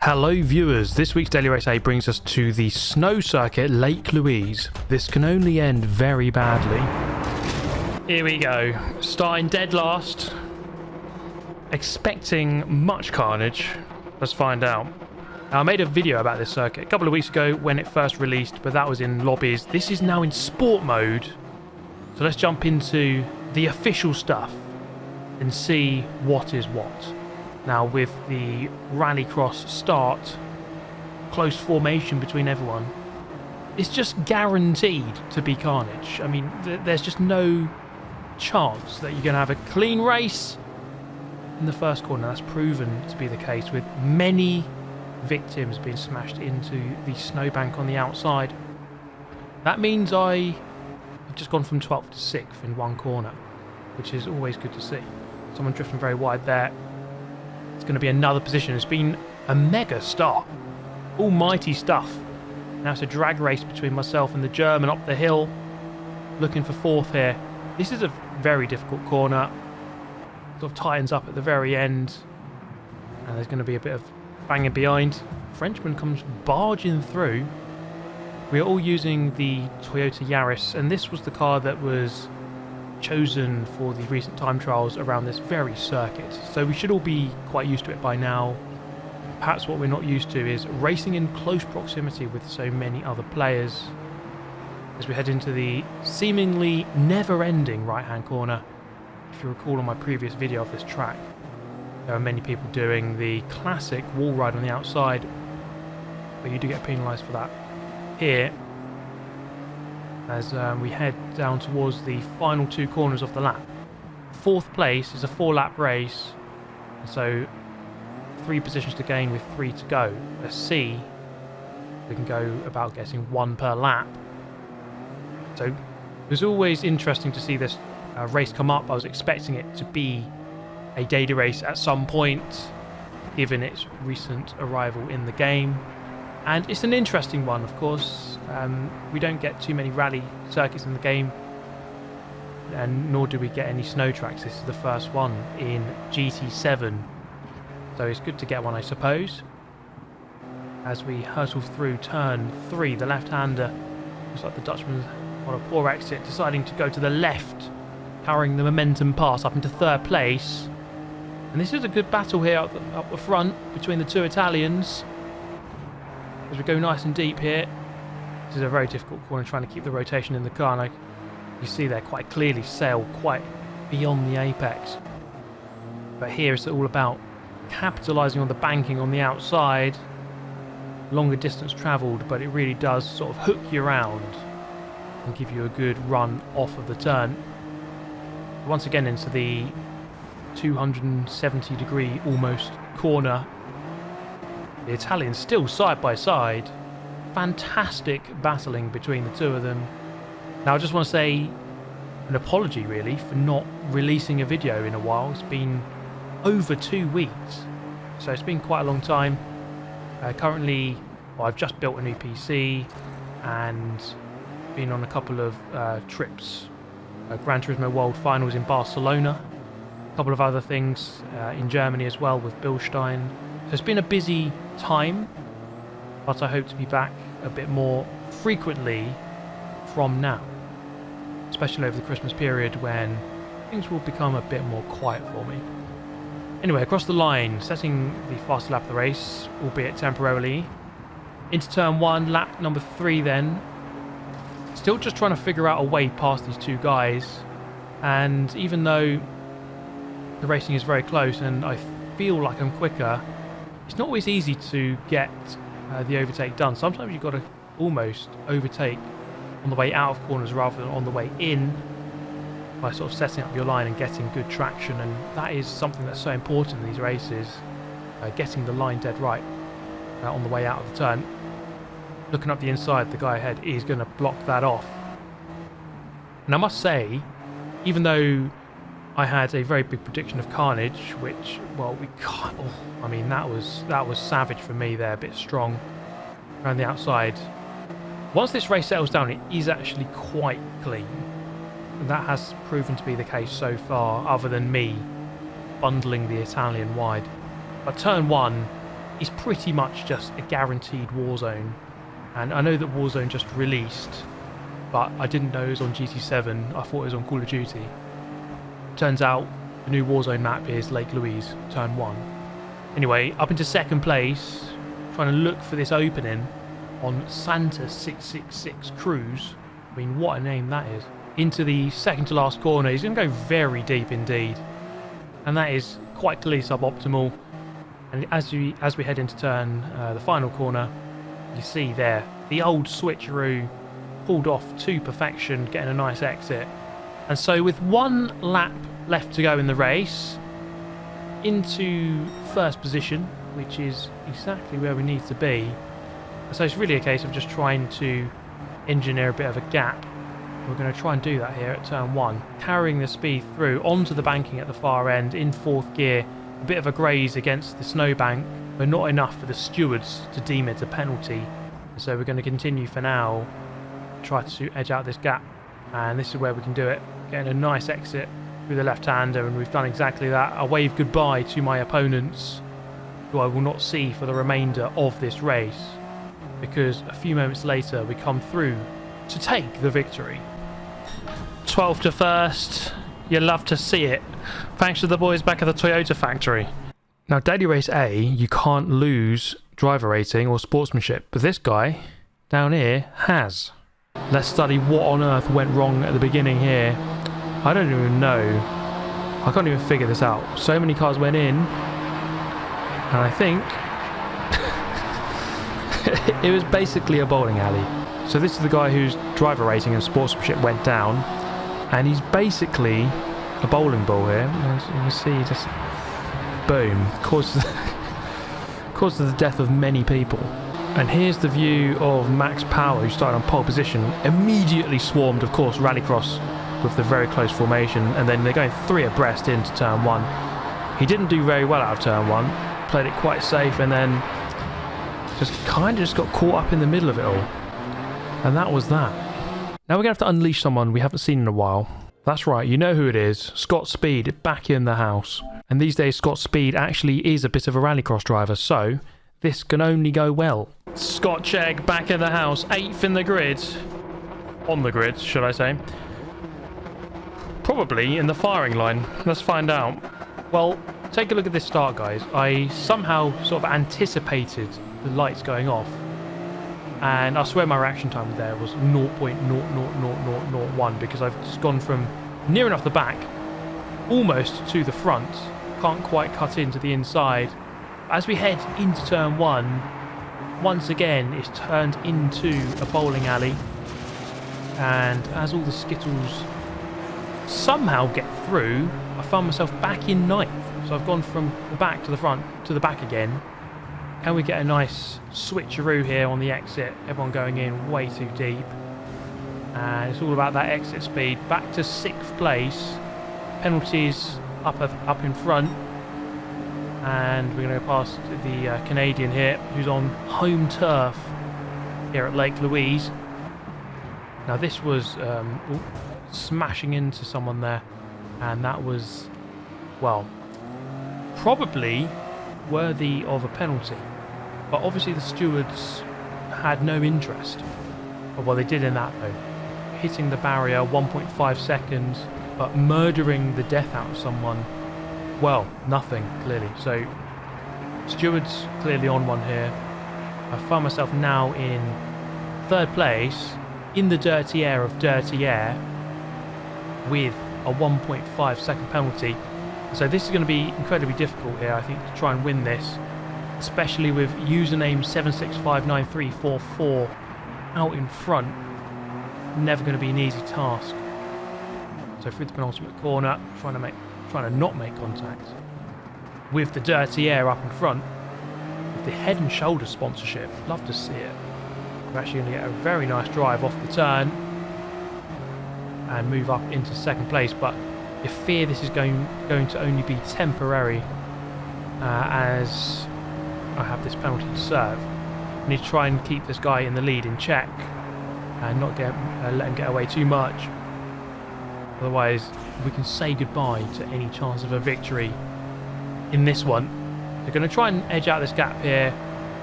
Hello viewers, this week's Daily Race A brings us to the snow circuit Lake Louise. This can only end very badly. Here we go, starting dead last. Expecting much carnage. Let's find out. Now, I made a video about this circuit a couple of weeks ago when it first released, but that was in lobbies. This is now in sport mode. So let's jump into the official stuff and see what is what. Now, with the rallycross start, close formation between everyone, it's just guaranteed to be carnage. I mean, there's just no chance that you're going to have a clean race in the first corner. That's proven to be the case, with many victims being smashed into the snowbank on the outside. That means I've just gone from 12th to 6th in one corner, which is always good to see. Someone drifting very wide there. It's going to be another position. It's been a mega start. Almighty stuff. Now it's a drag race between myself and the German up the hill. Looking for fourth here. This is a very difficult corner. Sort of tightens up at the very end. And there's going to be a bit of banging behind. Frenchman comes barging through. We are all using the Toyota Yaris. And this was the car that was chosen for the recent time trials around this very circuit, so we should all be quite used to it by now. Perhaps what we're not used to is racing in close proximity with so many other players as we head into the seemingly never-ending right-hand corner. If you recall on my previous video of this track, there are many people doing the classic wall ride on the outside, but you do get penalised for that here as we head down towards the final two corners of the lap. Fourth place is a 4-lap race, so 3 positions to gain with 3 to go. A C, we can go about getting 1 per lap. So it was always interesting to see this race come up. I was expecting it to be a daily race at some point, given its recent arrival in the game. And it's an interesting one, of course. We don't get too many rally circuits in the game, and nor do we get any snow tracks. This is the first one in GT7, so it's good to get one, I suppose. As we hurtle through turn 3, the left-hander, looks like the Dutchman on a poor exit, deciding to go to the left, carrying the momentum pass up into 3rd place. And this is a good battle here up the front between the two Italians, as we go nice and deep here. This is a very difficult corner, trying to keep the rotation in the car, and you see there quite clearly sail quite beyond the apex. But here it's all about capitalising on the banking on the outside. Longer distance travelled, but it really does sort of hook you around and give you a good run off of the turn. Once again into the 270 degree almost corner. The Italians still side by side. Fantastic battling between the two of them. Now I just want to say an apology really for not releasing a video in a while. It's been over 2 weeks, so it's been quite a long time. Currently, I've just built a new PC and been on a couple of trips. Gran Turismo World Finals in Barcelona. A couple of other things in Germany as well with Bilstein. So it's been a busy time, but I hope to be back a bit more frequently from now, especially over the Christmas period when things will become a bit more quiet for me. Anyway, across the line, setting the fastest lap of the race, albeit temporarily, into turn 1, lap number 3 then. Still just trying to figure out a way past these two guys, and even though the racing is very close and I feel like I'm quicker, it's not always easy to get the overtake done. Sometimes you've got to almost overtake on the way out of corners rather than on the way in, by sort of setting up your line and getting good traction, and that is something that's so important in these races, getting the line dead right on the way out of the turn. Looking up the inside, the guy ahead is going to block that off. And I must say, even though I had a very big prediction of carnage, which, well, we can't. Oh, I mean, that was savage for me there, a bit strong around the outside. Once this race settles down, it is actually quite clean. And that has proven to be the case so far, other than me bundling the Italian wide. But turn 1 is pretty much just a guaranteed Warzone. And I know that Warzone just released, but I didn't know it was on GT7. I thought it was on Call of Duty. Turns out the new Warzone map is Lake Louise, turn 1. Anyway, up into second place, trying to look for this opening on Santa 666 Cruise. I mean, what a name that is. Into the second to last corner. He's going to go very deep indeed. And that is quite clearly suboptimal. And as we head into turn, the final corner, you see there, the old switcheroo pulled off to perfection, getting a nice exit. And so with 1 lap left to go in the race, into first position, which is exactly where we need to be. So it's really a case of just trying to engineer a bit of a gap. We're going to try and do that here at turn 1, carrying the speed through onto the banking at the far end in 4th gear. A bit of a graze against the snowbank, but not enough for the stewards to deem it a penalty. So we're going to continue for now, try to edge out this gap, and this is where we can do it, getting a nice exit through the left-hander, and we've done exactly that. I wave goodbye to my opponents, who I will not see for the remainder of this race, because a few moments later we come through to take the victory. 12th to 1st, you love to see it, thanks to the boys back at the Toyota factory. Now, Daily Race A, you can't lose driver rating or sportsmanship, but this guy down here has. Let's study what on earth went wrong at the beginning here. I don't even know. I can't even figure this out. So many cars went in, and I think it was basically a bowling alley. So this is the guy whose driver rating and sportsmanship went down, and he's basically a bowling ball here. As you can see, just boom, causes the death of many people. And here's the view of Max Power, who started on pole position, immediately swarmed, of course, Rallycross with the very close formation, and then they're going 3 abreast into turn 1. He didn't do very well out of turn 1, played it quite safe, and then just got caught up in the middle of it all. And that was that. Now we're going to have to unleash someone we haven't seen in a while. That's right, you know who it is. Scott Speed, back in the house. And these days Scott Speed actually is a bit of a rallycross driver, so this can only go well. Scott Chegg back in the house, 8th in the grid. On the grid, should I say. Probably in the firing line. Let's find out. Well, take a look at this start, guys. I somehow sort of anticipated the lights going off. And I swear my reaction time there was 0.00001, because I've just gone from near enough the back, almost to the front, can't quite cut into the inside. As we head into turn 1, once again it's turned into a bowling alley, and as all the skittles somehow get through, I found myself back in 9th. So I've gone from the back to the front to the back again. Can we get a nice switcheroo here on the exit? Everyone going in way too deep. And it's all about that exit speed. Back to 6th place. Penalties up in front. And we're going to go past the Canadian here, who's on home turf here at Lake Louise. Now this was smashing into someone there. And that was, well, probably worthy of a penalty. But obviously the stewards had no interest. Well, they did in that though. Hitting the barrier 1.5 seconds, but murdering the death out of someone, well, nothing, clearly. So, stewards clearly on one here. I find myself now in 3rd place, in the dirty air of dirty air, with a 1.5 second penalty. So this is going to be incredibly difficult here, I think, to try and win this, especially with username 7659344 out in front. Never going to be an easy task. So through the penultimate corner, trying to not make contact with the dirty air up in front, with the Head and Shoulders sponsorship. Love to see it. We're actually going to get a very nice drive off the turn and move up into 2nd place, but I fear this is going to only be temporary, as I have this penalty to serve. I need to try and keep this guy in the lead in check and not let him get away too much. Otherwise, we can say goodbye to any chance of a victory in this one. They're going to try and edge out this gap here.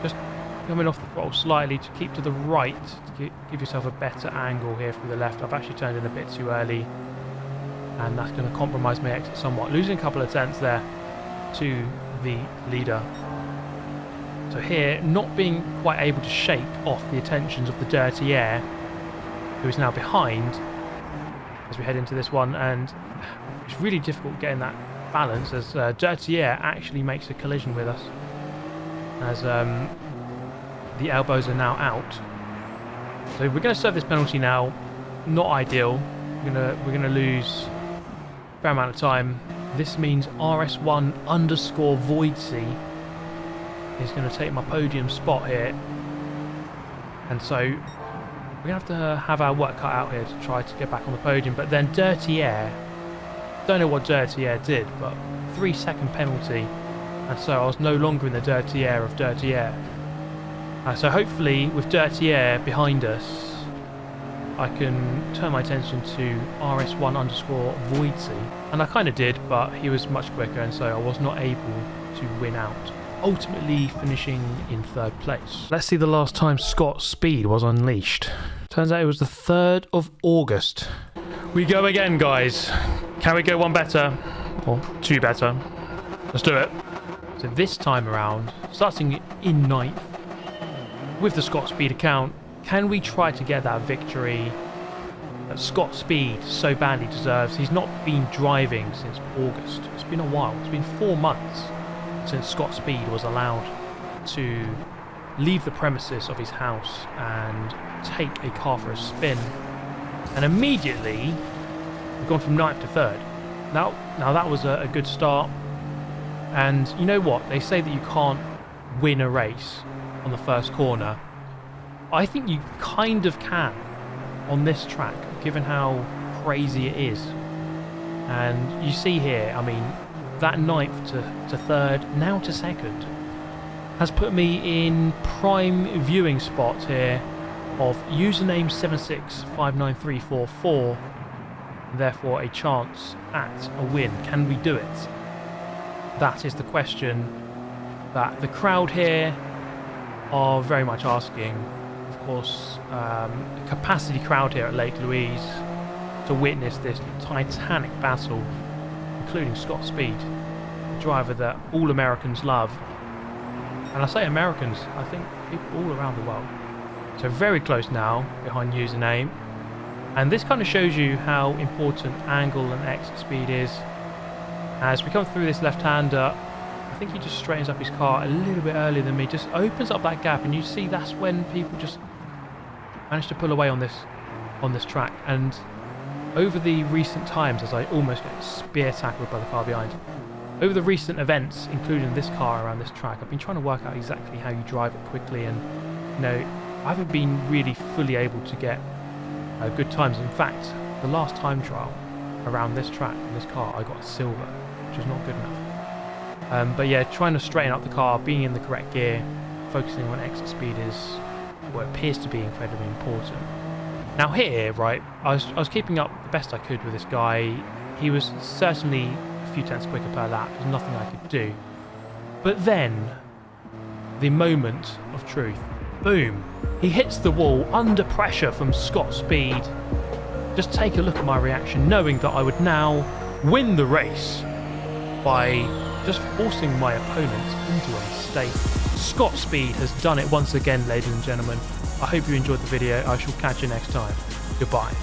Just coming off the throttle slightly to keep to the right to give yourself a better angle here through the left. I've actually turned in a bit too early, and that's going to compromise my exit somewhat. Losing a couple of tenths there to the leader. So here, not being quite able to shake off the attentions of the Dirty Air, who is now behind as we head into this one, and it's really difficult getting that balance as Dirty Air actually makes a collision with us as the elbows are now out. So we're going to serve this penalty now. Not ideal. We're gonna lose a fair amount of time. This means RS1_Voidsey is going to take my podium spot here, and so we're going to have our work cut out here to try to get back on the podium. But then Dirty Air, don't know what Dirty Air did, but 3-second penalty, and so I was no longer in the Dirty Air of Dirty Air. So hopefully with Dirty Air behind us, I can turn my attention to RS1_Voidsey, and I kind of did, but he was much quicker, and so I was not able to win out, ultimately finishing in 3rd place. Let's see the last time Scott Speed was unleashed. Turns out it was the 3rd of August. We go again, guys. Can we go one better? Or 2 better? Let's do it. So this time around, starting in 9th, with the Scott Speed account, can we try to get that victory that Scott Speed so badly deserves? He's not been driving since August. It's been a while. It's been 4 months since Scott Speed was allowed to leave the premises of his house and take a car for a spin. And immediately, we've gone from 9th to 3rd. Now that was a good start. And you know what? They say that you can't win a race on the first corner. I think you kind of can on this track, given how crazy it is. And you see here, I mean, that 9th to 3rd, now to 2nd, has put me in prime viewing spot here of username 7659344, therefore a chance at a win. Can we do it? That is the question that the crowd here are very much asking. Of course, a capacity crowd here at Lake Louise to witness this titanic battle, including Scott Speed, the driver that all Americans love. And I say Americans, I think people all around the world. So very close now behind username. And this kind of shows you how important angle and exit speed is. As we come through this left-hander, I think he just straightens up his car a little bit earlier than me, just opens up that gap, and you see that's when people just manage to pull away on this track. And over the recent times, as I almost get spear tackled by the car behind, over the recent events, including this car around this track, I've been trying to work out exactly how you drive it quickly, and you know, I haven't been really fully able to get good times. In fact, the last time trial around this track in this car, I got a silver, which is not good enough. But yeah, trying to straighten up the car, being in the correct gear, focusing on exit speed is what appears to be incredibly important. Now here, right, I was keeping up the best I could with this guy. He was certainly a few tenths quicker per lap. There's nothing I could do. But then, the moment of truth. Boom. He hits the wall under pressure from Scott Speed. Just take a look at my reaction, knowing that I would now win the race by just forcing my opponent into a mistake. Scott Speed has done it once again, ladies and gentlemen. I hope you enjoyed the video. I shall catch you next time. Goodbye.